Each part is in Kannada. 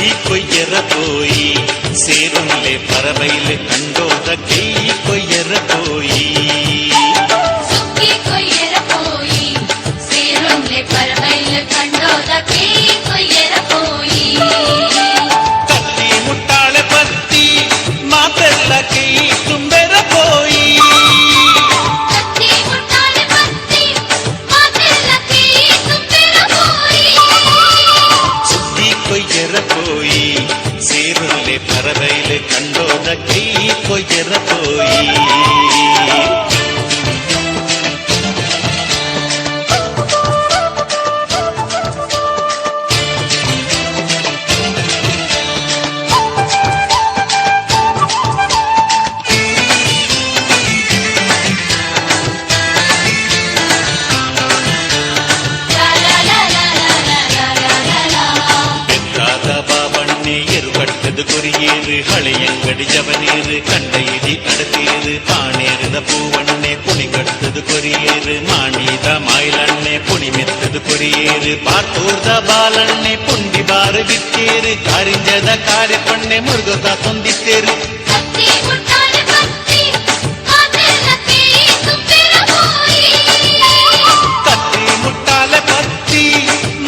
ಸುಗ್ಗಿ ಕೊಯ್ಯರ ಪೋಯಿ ಸೇರುನ್ಲೆ ಪರಬೈಲೆ ಕಂಡೋದ ಕೈ ಕೊಯ್ಯರ ಪೋಯಿ ಸುಗ್ಗಿ ಕೊಯ್ಯರ ಪೋಯಿ ಸೇರುನ್ಲೆ ಪರಬೈಲೆ ಕಂಡೋದ ಕೈ ಕೊಯ್ಯರ ಪೋಯಿ ಕತ್ತಿ ಮುಟ್ಟಾಳೆ ಪತ್ತಿ ಮಾತೆಲ್ಲ ಕೈ ತುಂಬೆರ ಪೋಯಿ ಕತ್ತಿ ಮುಟ್ಟಾಳೆ ಪತ್ತಿ ಮಾತೆಲ್ಲ ಕೈ ತುಂಬೆರ ಪೋಯಿ ಸುಗ್ಗಿ ಕೊಯ್ಯರ ಪೋಯಿ ಸೇರುನ್ಲೆ ಪರಬೈಲೆ ಕಂಡೋದ ಕೈ ಕೊಯ್ಯರ ಪೋಯಿ கொரியேறு ஹளையங்கடி ஜவனேறு கண்டையிடி அடுத்தேறு பாணேறுத பூவண்ணே புனி கடுத்தது கொரியேறு மாணீத மாயிலண்ணே புனி மெத்தது கொரியேறு பார்த்தூர்த பாலண்ணே புண்டி பாரு வித்தேறு காரிஞ்சத காரை பண்ணೆ ಮುರುಗದ ತೊಂದಿತ್ತೇರು ಕತ್ತಿ ಮುಟ್ಟಾಳೆ ಪತ್ತಿ ಮಾತೆಲ್ಲ ಕೈ ತುಂಬೆರ ಪೋಯಿ ಕತ್ತಿ ಮುಟ್ಟಾಲೆ ಪತ್ತಿ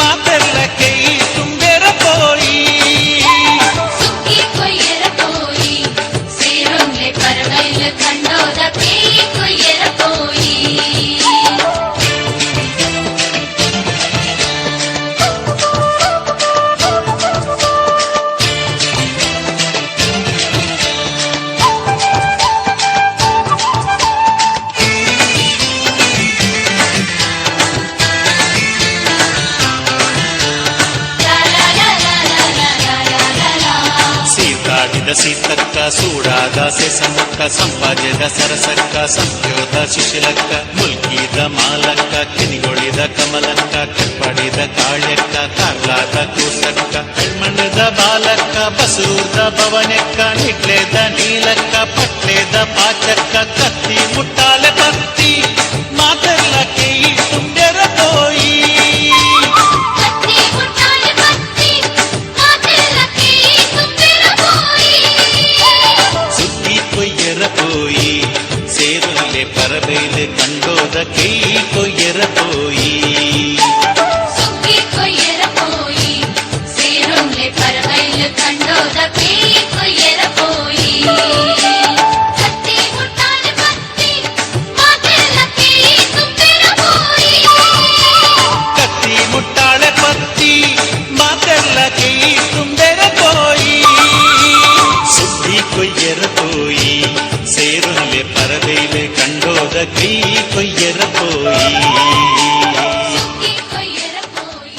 ಮಾತೆಲ್ಲ ಕೈ ತುಂಬೆರ ಪೋಯಿ ಸುಗ್ಗಿ ಕೊಯ್ಯರ ಪೋಯಿ ಸೇರುನ್ಲೆ ಪರಬೈಲೆ ಕಂಡೋದ ಕೈ ಕೊಯ್ಯರ ಪೋಯಿ ಸೀತಾಡಿದ ಸೀತಕ್ಕ ಸೂಡಾದ ಸೆಸಮಕ್ಕ ಸಂಪಾದ್ಯದ ಸರಸಕ್ಕ ಸಂಖ್ಯೋದ ಶಿಶಿಲಕ್ಕ ಮುಲ್ಕಿದ ಮಾಲಕ್ಕ ಕಿನಿಗೊಳಿದ ಕಮಲಕ್ಕ ಕಟ್ಪಾಡಿದ ಕಾಳ್ಯಕ್ಕ ಕಾರ್ಲಾದ ಕೂಸಕ್ಕ ಕಣ್ಮಣ್ಣದ ಬಾಲಕ್ಕ ಬಸೂರ್ದ ಭವನಕ್ಕ ನಿಗ್ಲೇದ ನೀಲಕ್ಕ ಪಟ್ಲೇದ ಪಾಚಕ್ಕ ಕತ್ತಿ ಮುಟ್ಟಾಲೆ ಪತ್ತಿ ಮಾತೆಲ್ಲ ಕೈ ತುಂಬೆರ ಪೋಯಿ ಕತ್ತಿ ಮುಟ್ಟಾಳೆ ಪತ್ತಿ ಮಾತೆಲ್ಲ ಕೈ ತುಂಬೆರ ಪೋಯಿ ಸುಗ್ಗಿ ಕೊಯ್ಯರ ಪೋಯಿ ಸೇರುನ್ಲೆ ಪರಬೈಲೆ ಕಂಡೋದ ಕೈ ಕೊಯ್ಯರ ಪೋಯಿ ಸುಗ್ಗಿ ಕೊಯ್ಯರ ಪೋಯಿ ಸೇರುನ್ಲೆ ಪರಬೈಲೆ ಕಂಡೋದ ಕೈ ಕೊಯ್ಯರ ಪೋಯಿ ಕತ್ತಿ ಮುಟ್ಟಾಳೆ ಪತ್ತಿ ಮಾತೆಲ್ಲ ಕೈ ತುಂಬೆರ ಪೋಯಿ ಕತ್ತಿ ಮುಟ್ಟಾಳೆ ಪತ್ತಿ ಮಾತೆಲ್ಲ ಕೈ ತುಂಬೆರ ಪೋಯಿ ಸುಗ್ಗಿ ಕೊಯ್ಯರ ಪೋಯಿ ಸೇರುನ್ಲೆ ಪರಬೈಲೆ ಕಂಡೋದ ಕೈ ಕೊಯ್ಯರ ಪೋಯಿ